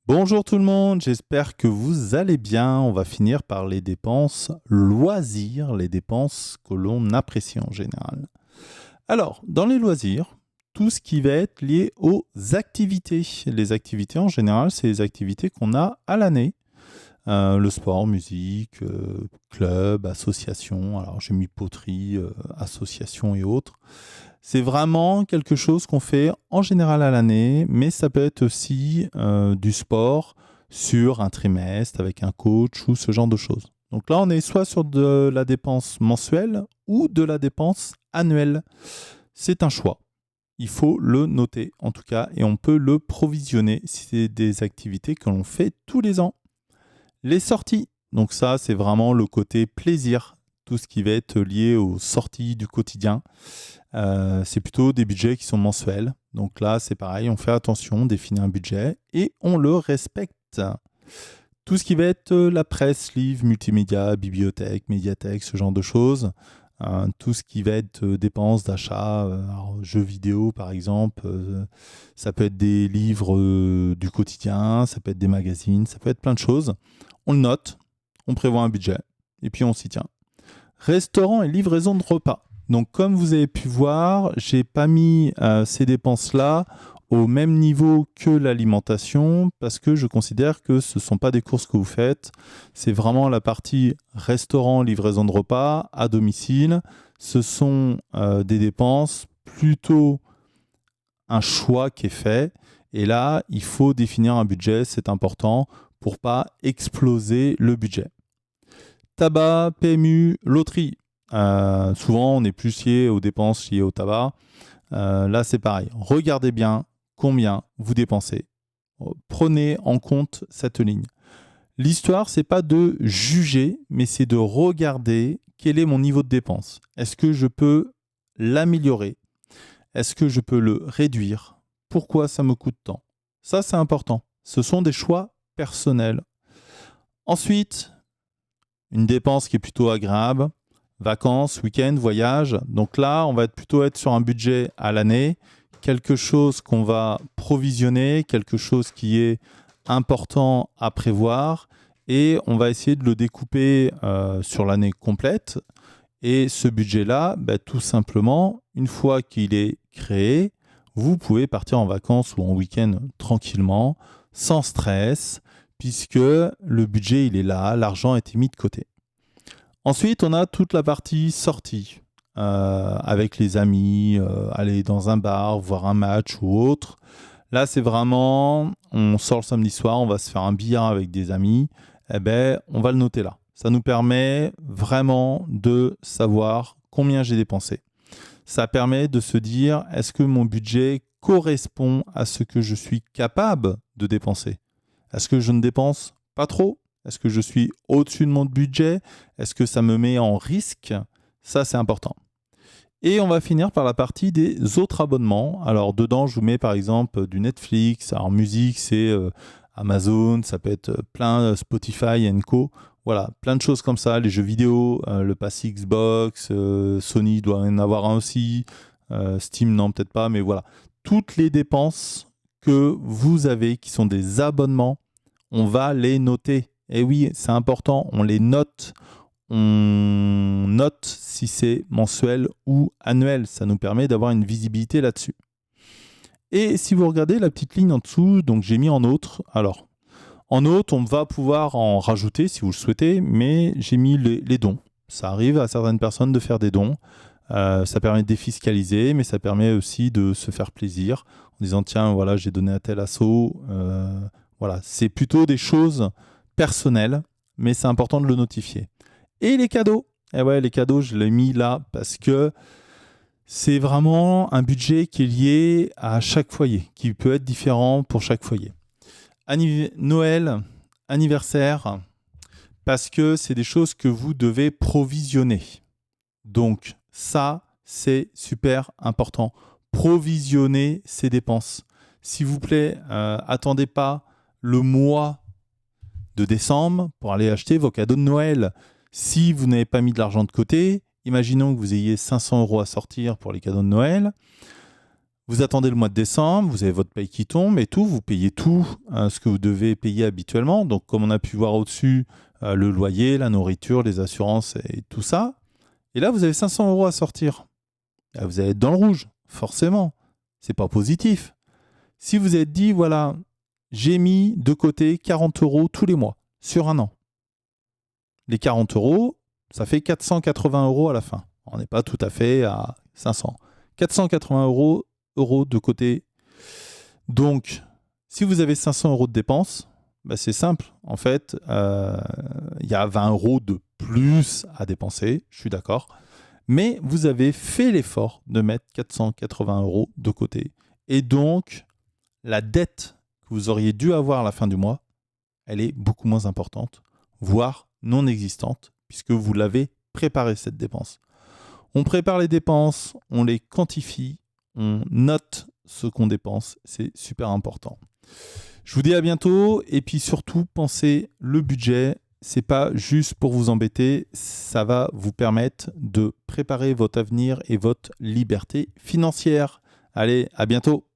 Bonjour tout le monde, j'espère que vous allez bien. On va finir par les dépenses loisirs, les dépenses que l'on apprécie en général. Alors, dans les loisirs, tout ce qui va être lié aux activités. Les activités en général, c'est les activités qu'on a à l'année. Le sport, musique, club, association. Alors j'ai mis poterie, association et autres. C'est vraiment quelque chose qu'on fait en général à l'année, mais ça peut être aussi du sport sur un trimestre avec un coach ou ce genre de choses. Donc là, on est soit sur de la dépense mensuelle ou de la dépense annuelle. C'est un choix. Il faut le noter en tout cas et on peut le provisionner si c'est des activités que l'on fait tous les ans. Les sorties, donc ça c'est vraiment le côté plaisir, tout ce qui va être lié aux sorties du quotidien. C'est plutôt des budgets qui sont mensuels. Donc là, c'est pareil, on fait attention, on définit un budget et on le respecte. Tout ce qui va être la presse, livres, multimédia, bibliothèque, médiathèque, ce genre de choses. Tout ce qui va être dépenses d'achat, jeux vidéo par exemple, ça peut être des livres du quotidien, ça peut être des magazines, ça peut être plein de choses. On le note, on prévoit un budget et puis on s'y tient. Restaurant et livraison de repas. Donc, comme vous avez pu voir, j'ai pas mis ces dépenses-là au même niveau que l'alimentation parce que je considère que ce ne sont pas des courses que vous faites. C'est vraiment la partie restaurant, livraison de repas à domicile. Ce sont des dépenses plutôt un choix qui est fait. Et là, il faut définir un budget, c'est important pour pas exploser le budget. Tabac, PMU, loterie. Souvent, on est plus lié aux dépenses liées au tabac. Là, c'est pareil. Regardez bien combien vous dépensez. Prenez en compte cette ligne. L'histoire, c'est pas de juger, mais c'est de regarder quel est mon niveau de dépense. Est-ce que je peux l'améliorer? Est-ce que je peux le réduire? Pourquoi ça me coûte tant? Ça, c'est important. Ce sont des choix personnels. Ensuite, une dépense qui est plutôt agréable, vacances, week-end, voyage. Donc là, on va plutôt être sur un budget à l'année, quelque chose qu'on va provisionner, quelque chose qui est important à prévoir, et on va essayer de le découper sur l'année complète. Et ce budget-là, tout simplement, une fois qu'il est créé, vous pouvez partir en vacances ou en week-end tranquillement, sans stress, puisque le budget, il est là, l'argent a été mis de côté. Ensuite, on a toute la partie sortie, avec les amis, aller dans un bar, voir un match ou autre. Là, c'est vraiment, on sort le samedi soir, on va se faire un billard avec des amis, on va le noter là. Ça nous permet vraiment de savoir combien j'ai dépensé. Ça permet de se dire, est-ce que mon budget correspond à ce que je suis capable de dépenser? Est-ce que je ne dépense pas trop? Est-ce que je suis au-dessus de mon budget? Est-ce que ça me met en risque? Ça, c'est important. Et on va finir par la partie des autres abonnements. Alors, dedans, je vous mets par exemple du Netflix. Alors, musique, c'est Amazon, ça peut être plein, Spotify & Co. Voilà, plein de choses comme ça. Les jeux vidéo, le pass Xbox, Sony doit en avoir un aussi. Steam, non, peut-être pas, mais voilà. Toutes les dépenses que vous avez qui sont des abonnements, on va les noter. Et oui, c'est important, on les note. On note si c'est mensuel ou annuel. Ça nous permet d'avoir une visibilité là-dessus. Et si vous regardez la petite ligne en dessous, donc j'ai mis en autre. Alors, en autre, on va pouvoir en rajouter si vous le souhaitez, mais j'ai mis les dons. Ça arrive à certaines personnes de faire des dons. Ça permet de défiscaliser, mais ça permet aussi de se faire plaisir en disant tiens, voilà, j'ai donné à tel assaut. Voilà, c'est plutôt des choses personnelles, mais c'est important de le notifier. Et les cadeaux. Et ouais, les cadeaux, je l'ai mis là parce que c'est vraiment un budget qui est lié à chaque foyer, qui peut être différent pour chaque foyer. Noël, anniversaire, parce que c'est des choses que vous devez provisionner. Donc ça, c'est super important. Provisionner ces dépenses. S'il vous plaît, attendez pas le mois de décembre pour aller acheter vos cadeaux de Noël. Si vous n'avez pas mis de l'argent de côté, imaginons que vous ayez 500 € à sortir pour les cadeaux de Noël. Vous attendez le mois de décembre, vous avez votre paye qui tombe et tout, vous payez tout ce que vous devez payer habituellement. Donc, comme on a pu voir au-dessus, le loyer, la nourriture, les assurances et tout ça. Et là, vous avez 500 € à sortir. Là, vous allez être dans le rouge, forcément. C'est pas positif. Si vous êtes dit, voilà, j'ai mis de côté 40 € tous les mois sur un an. Les 40 €, ça fait 480 € à la fin. On n'est pas tout à fait à 500. 480 € de côté. Donc, si vous avez 500 € de dépenses, bah c'est simple. En fait, il y a 20 € de plus à dépenser, je suis d'accord. Mais vous avez fait l'effort de mettre 480 € de côté. Et donc, la dette que vous auriez dû avoir à la fin du mois, elle est beaucoup moins importante, voire non existante, puisque vous l'avez préparé cette dépense. On prépare les dépenses, on les quantifie, on note ce qu'on dépense, c'est super important. Je vous dis à bientôt et puis surtout pensez le budget, c'est pas juste pour vous embêter, ça va vous permettre de préparer votre avenir et votre liberté financière. Allez, à bientôt.